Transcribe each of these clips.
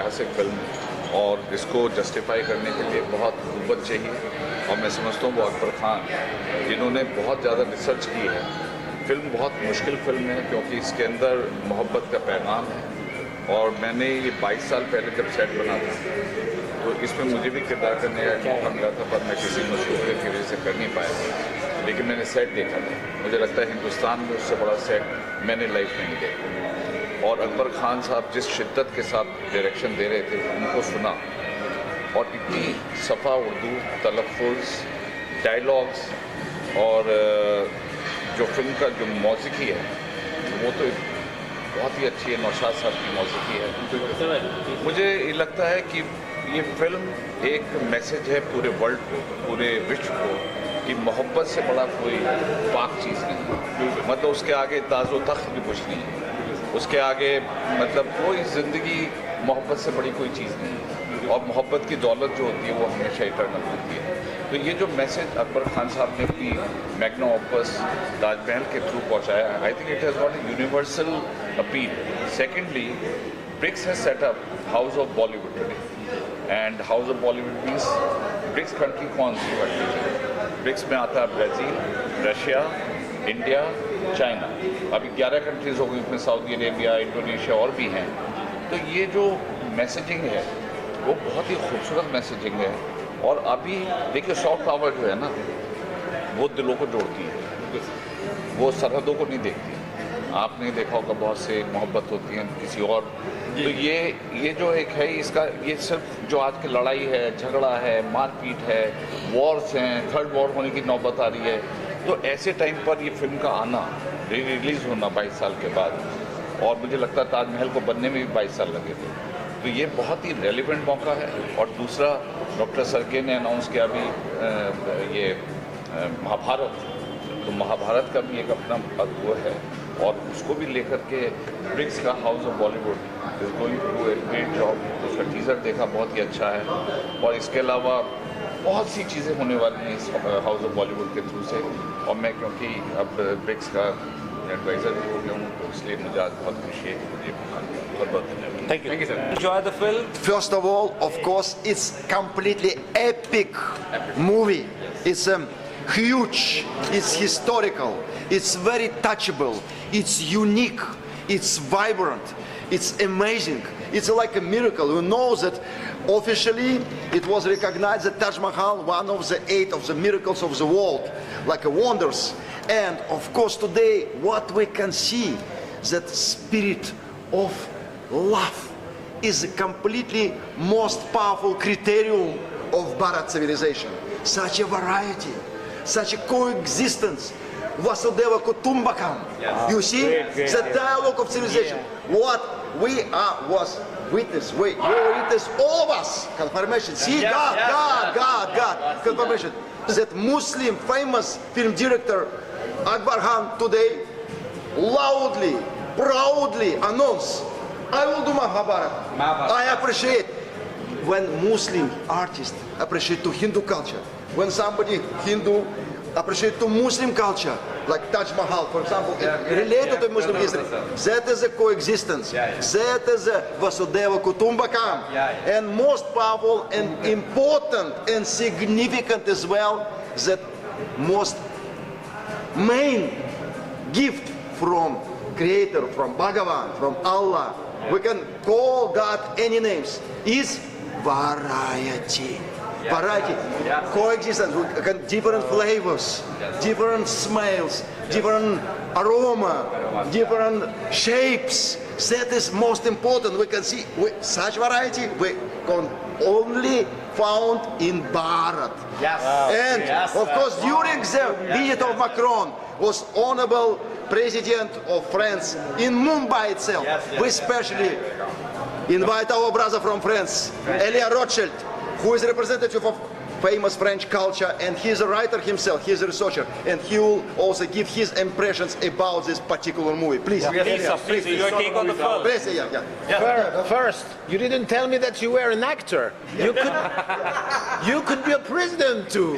ऐतिहासिक फिल्म और इसको जस्टिफाई करने के लिए बहुत कुव्वत चाहिए और मैं समझता हूँ वो अकबर खान जिन्होंने बहुत ज़्यादा रिसर्च की है। फिल्म बहुत मुश्किल फिल्म है क्योंकि इसके अंदर मोहब्बत का पैगाम है और मैंने ये 22 साल पहले जब सेट बना था तो इसमें मुझे भी किरदार करने का मौका मिला था, पर मैं किसी मसरूफियत की वजह से कर नहीं पाया। लेकिन मैंने सेट देखा था, मुझे लगता है हिंदुस्तान में उससे बड़ा सेट मैंने लाइफ में नहीं देखा। और अकबर खान साहब जिस शिद्दत के साथ डायरेक्शन दे रहे थे उनको सुना और इतनी सफ़ा उर्दू, तलफ़ुज़, डायलॉग्स और जो फिल्म का जो मौसीकी है वो तो बहुत ही अच्छी है। नौशाद साहब की मौसीकी है। मुझे ये लगता है कि ये फिल्म एक मैसेज है पूरे वर्ल्ड को, पूरे विश्व को कि मोहब्बत से बड़ा कोई पाक चीज़ नहीं, मतलब उसके आगे ताज़ो तख्त भी कुछ नहीं है, उसके आगे मतलब कोई ज़िंदगी मोहब्बत से बड़ी कोई चीज़ नहीं है। और मोहब्बत की दौलत जो होती है वो हमेशा इटर्नल होती है। तो ये जो मैसेज अकबर खान साहब ने अपनी मैग्ना ओपस ताजमहल के थ्रू पहुँचाया, I think it has got a universal appeal. Secondly, BRICS has set up house of Bollywood today and house of Bollywood means BRICS country कौन सी है? ब्रिक्स में आता है ब्राज़ील, रशिया, इंडिया, चाइना। अभी 11 countries हो गई, उसमें सऊदी अरेबिया, इंडोनेशिया और भी हैं। तो ये जो मैसेजिंग है वो बहुत ही खूबसूरत मैसेजिंग है। और अभी देखिए सॉफ्ट पावर जो है ना वो दिलों को जोड़ती है, वो सरहदों को नहीं देखती। आपने देखा होगा बहुत से मोहब्बत होती है किसी और। तो ये जो एक है इसका, ये सिर्फ जो आज की लड़ाई है, झगड़ा है, मारपीट है, वॉर्स हैं, थर्ड वॉर होने की नौबत आ रही है। तो ऐसे टाइम पर ये फिल्म का आना, रिलीज़ होना 22 साल के बाद, और मुझे लगता है ताजमहल को बनने में भी 22 साल लगे थे, तो ये बहुत ही रेलिवेंट मौका है। और दूसरा, डॉक्टर सरके ने अनाउंस किया अभी ये महाभारत, तो महाभारत का भी एक अपना वो है और उसको भी लेकर के ब्रिक्स का House of Bollywood is going to do a great job. उसका टीज़र देखा, बहुत ही अच्छा है। और इसके अलावा बहुत सी चीज़ें होने वाली हैं इस हाउस ऑफ बॉलीवुड के थ्रू से। और मैं क्योंकि अब ब्रिक्स का एडवाइज़र भी हो गया हूँ तो इसलिए मुझे आज बहुत खुशी है कि मुझे बहुत बहुत धन्यवाद। Thank you. Thank you, sir. Enjoy the film. First of all, of course, it's completely epic movie. It's huge, it's historical, it's very touchable, it's unique, it's vibrant, it's amazing. It's like a miracle. Who knows that officially it was recognized that Taj Mahal, one of the 8 of the miracles of the world, like a wonders. And of course today what we can see, that spirit of love is the completely most powerful criterion of Bharat civilization. Such a variety, such a coexistence, Vasudeva Kutumbakam. You see, the dialogue of civilization. What we was witness, you witness, all of us, confirmation. See, God, confirmation. That Muslim famous film director Akbar Khan today loudly, proudly announced, I will do Mahabharat. I appreciate when Muslim artists appreciate to Hindu culture. When somebody Hindu appreciate to Muslim culture, like Taj Mahal, for example, related to Muslim history. That is a coexistence. That is a Vasudeva Kutumbakam. And most powerful and important and significant as well, that most main gift from Creator, from Bhagavan, from Allah, we can call God any names, is variety. Variety, coexistence, we can different flavors, different smells, different aroma, different shapes. That is most important. We can see such variety we can only found in Bharat. And of course during the visit of Macron was honorable President of France in Mumbai itself. We especially invite our brother from France, Elia Rothschild, who is representative of famous French culture, and he is a writer himself, he is a researcher, and he will also give his impressions about this particular movie. Please, Please, your take on the film. Please, First, you didn't tell me that you were an actor. You could be a president too.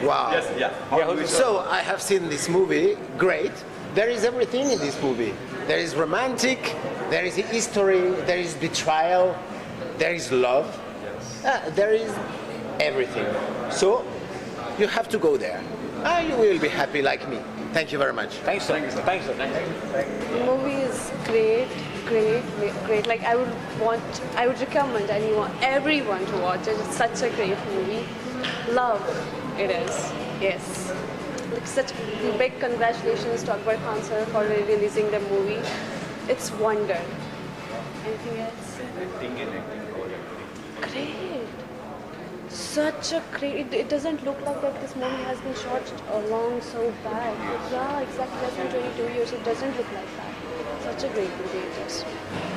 Wow. So I have seen this movie. Great. There is everything in this movie. There is romantic, There is history, there is betrayal, there is love, there is everything. So you have to go there. You will be happy like me. Thank you very much. Thanks, sir. Thanks, sir. The movie is great. Like I would recommend everyone to watch it. It's such a great movie. Love, it is. Yes. Like such big congratulations to Akbar Khan sir for releasing the movie. It's wonder. Anything else? Great. Such a great. It doesn't look like that this movie has been shot along so bad. Yeah, exactly. That's been 22 years. It doesn't look like that. Such a great movie it is.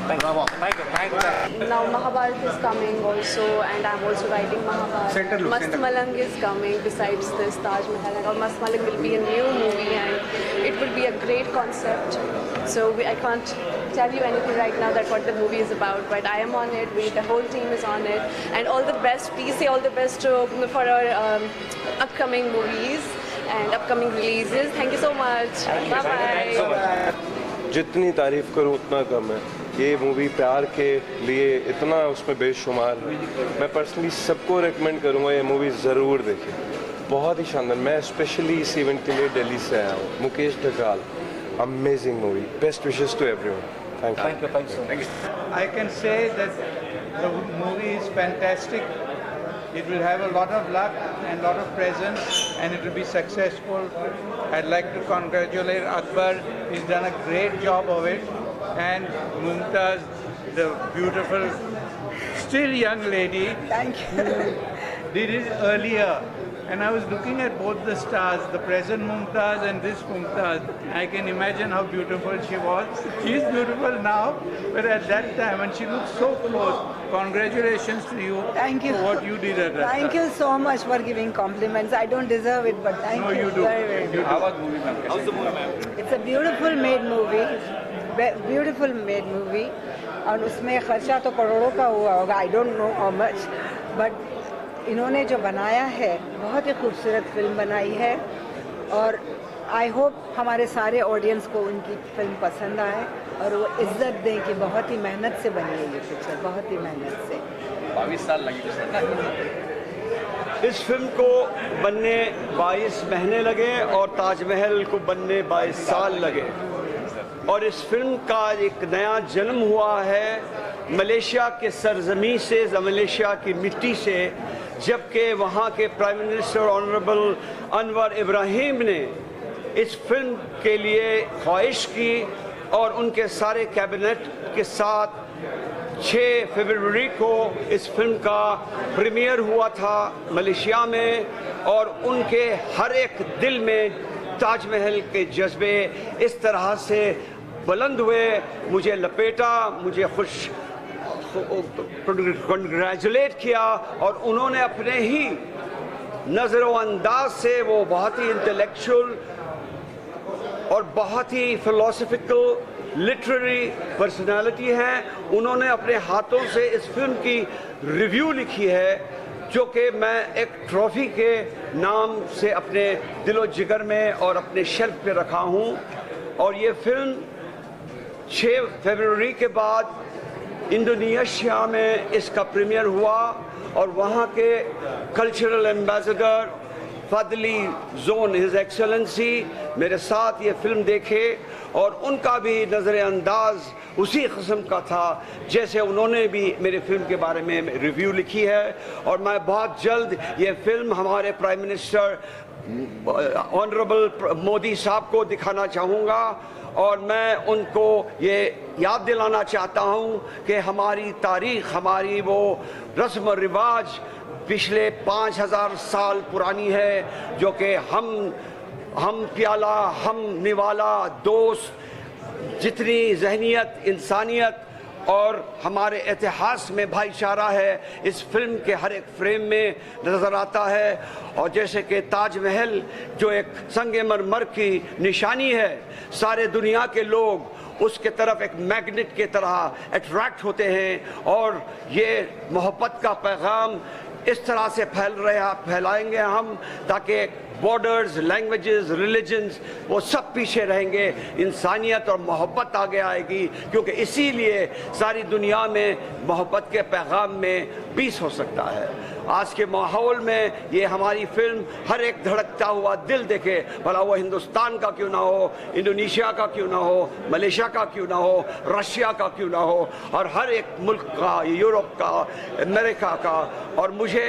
Thank you. Thank you. Now Mahabharat is coming also, and I'm also writing Mahabharat. Mast Malang is coming besides this Taj Mahal, and Mast Malang will be a new movie, and it will be a great concept. So I can't tell you anything right now that what the movie is about, but I am on it. The whole team is on it, and all the best. Please say all the best for our upcoming movies and upcoming releases. Thank you so much. Bye bye. जितनी तारीफ़ करूँ उतना कम है। ये movie प्यार के लिए इतना उसमें बेशुमार है। मैं पर्सनली सबको रेकमेंड करूँगा ये मूवी ज़रूर देखें। बहुत ही शानदार। मैं स्पेशली इस इवेंट के लिए दिल्ली से आया हूँ। Mukesh Dakal, amazing movie. Best wishes to everyone. Thank you. Thank you. I can say that the movie is fantastic. It will have a lot of luck and a lot of presence, and it will be successful. I'd like to congratulate Akbar. He's done a great job of it. And Mumtaz, the beautiful, still young lady, did it earlier. And I was looking at both the stars, the present Mumtaz and this Mumtaz. I can imagine how beautiful she was. She's beautiful now, but at that time, and she looked so close. Congratulations to you. Thank you For what you did at that Thank time. you so much for giving compliments. I don't deserve it, but thank No, you. you do. Very, very You much. do. How's the movie, ma'am? It's a beautiful made movie. Beautiful made movie. और उसमें खर्चा तो करोड़ों का हुआ होगा. I don't know how much, but इन्होंने जो बनाया है बहुत ही खूबसूरत फिल्म बनाई है और आई होप हमारे सारे ऑडियंस को उनकी फिल्म पसंद आए और वो इज्जत दें कि बहुत ही मेहनत से बनी है ये पिक्चर, बहुत ही मेहनत से। 22 साल लगी। इस फिल्म को बनने 22 महीने लगे और ताजमहल को बनने 22 साल लगे और इस फिल्म का एक नया जन्म हुआ है मलेशिया के सरजमी से, मलेशिया की मिट्टी से, जबकि वहाँ के prime minister honourable Anwar Ibrahim ने इस फिल्म के लिए ख्वाहिश की और उनके सारे कैबिनेट के साथ 6 फरवरी को इस फिल्म का प्रीमियर हुआ था मलेशिया में और उनके हर एक दिल में ताजमहल के जज्बे इस तरह से बुलंद हुए, मुझे लपेटा, मुझे कंग्रेचुलेट किया और उन्होंने अपने ही नज़र अंदाज से, वो बहुत ही इंटेलेक्चुअल और बहुत ही फिलोसफिकल लिटरेरी पर्सनालिटी हैं, उन्होंने अपने हाथों से इस फिल्म की रिव्यू लिखी है जो कि मैं एक ट्रॉफी के नाम से अपने दिलो जिगर में और अपने शेल्फ पे रखा हूँ और ये फिल्म 6 फरवरी के बाद इंडोनेशिया में इसका प्रीमियर हुआ और वहाँ के cultural ambassador Fadli Zon his excellency मेरे साथ ये फिल्म देखे और उनका भी नज़र अंदाज उसी किस्म का था जैसे उन्होंने भी मेरे फिल्म के बारे में रिव्यू लिखी है और मैं बहुत जल्द ये फिल्म हमारे प्राइम मिनिस्टर ऑनरेबल मोदी साहब को दिखाना चाहूँगा और मैं उनको ये याद दिलाना चाहता हूँ कि हमारी तारीख़, हमारी वो रस्म और रिवाज पिछले 5000 साल पुरानी है जो कि हम प्याला, हम निवाला, दोस्त, जितनी जहनियत, इंसानियत और हमारे इतिहास में भाईचारा है इस फिल्म के हर एक फ्रेम में नज़र आता है और जैसे कि ताजमहल जो एक संगे मरमर की निशानी है, सारे दुनिया के लोग उसके तरफ एक मैग्नेट की तरह अट्रैक्ट होते हैं और ये मोहब्बत का पैगाम इस तरह से फैलाएंगे हम ताकि बॉर्डर्स, लैंग्वेजेस, रिलीजन्स, वो सब पीछे रहेंगे। इंसानियत और मोहब्बत आगे आएगी, क्योंकि इसीलिए सारी दुनिया में मोहब्बत के पैगाम में पीस हो सकता है। आज के माहौल में ये हमारी फिल्म हर एक धड़कता हुआ दिल देखे, भला वो हिंदुस्तान का क्यों ना हो, इंडोनेशिया का क्यों ना हो, मलेशिया का क्यों ना हो, रशिया का क्यों ना हो, और हर एक मुल्क का, यूरोप का, अमेरिका का। और मुझे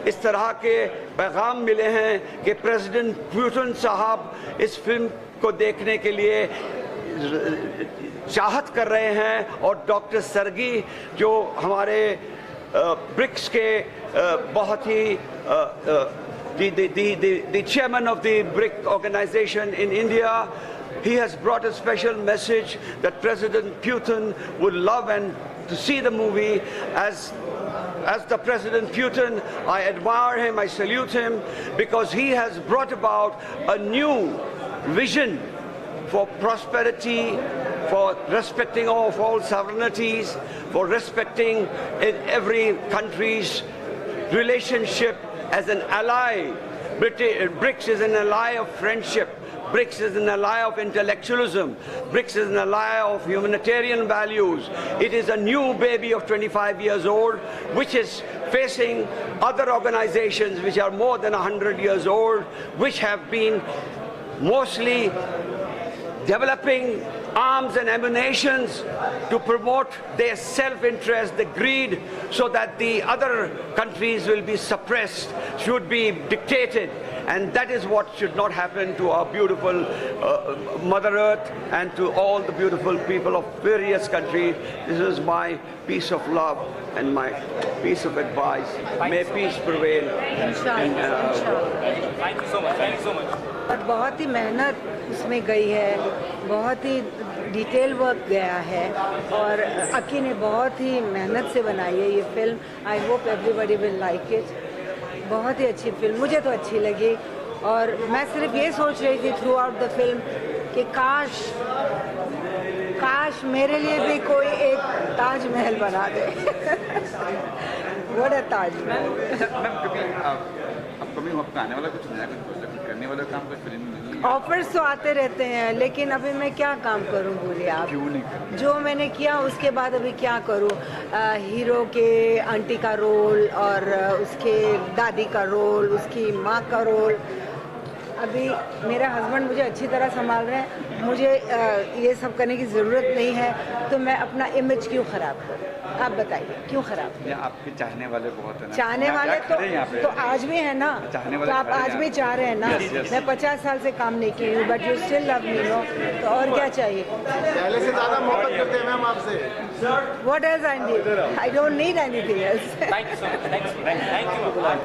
इस तरह के पैगाम मिले हैं कि प्रेसिडेंट पुतिन साहब इस फिल्म को देखने के लिए चाहत कर रहे हैं, और डॉक्टर सर्गी जो हमारे ब्रिक्स के बहुत ही the chairman of the BRIC organization in India, he has brought a special message that President Putin would love and to see the movie. As the President Putin, I admire him, I salute him, because he has brought about a new vision for prosperity, for respecting of all sovereignties, for respecting in every country's relationship as an ally. BRICS is an ally of friendship. BRICS is an ally of intellectualism. BRICS is an ally of humanitarian values. It is a new baby of 25 years old, which is facing other organizations which are more than 100 years old, which have been mostly developing arms and ammunitions to promote their self-interest, the greed, so that the other countries will be suppressed, should be dictated. And that is what should not happen to our beautiful Mother Earth and to all the beautiful people of various countries. This is my piece of love and my piece of advice. May peace prevail. Thank you so much. Thank you so much. और बहुत ही मेहनत उसमें गई है, बहुत ही detail work गया है, और अकी ने बहुत ही मेहनत से बनाई है ये film. I hope everybody will like it. बहुत ही अच्छी फिल्म, मुझे तो अच्छी लगी। और मैं सिर्फ ये सोच रही थी थ्रू आउट द फिल्म कि काश मेरे लिए भी कोई एक ताजमहल बना दे। What a Taj Mahal. मैम कभी अपकमिंग आपका आने वाला कुछ नया, कुछ करने वाला काम, कुछ फिल्म? ऑफर्स तो आते रहते हैं, लेकिन अभी मैं क्या काम करूं बोलिए आप? क्यों नहीं? जो मैंने किया उसके बाद अभी क्या करूं? हीरो के आंटी का रोल, और उसके दादी का रोल, उसकी माँ का रोल। अभी मेरे हस्बैंड मुझे अच्छी तरह संभाल रहे हैं, मुझे ये सब करने की ज़रूरत नहीं है, तो मैं अपना इमेज क्यों ख़राब करूं? आप बताइए क्यों ख़राब? आपके चाहने वाले बहुत हैं ना। चाहने वाले तो आज भी है ना, तो आप आज भी चाह रहे हैं ना। मैं 50 साल से काम नहीं की हूँ, but you still love me, no? तो और क्या चाहिए? पहले से ज़्यादा मोहब्बत करते हैं मैम आपसे। What else I need? I don't need anything else. Thank you so much. Thank you.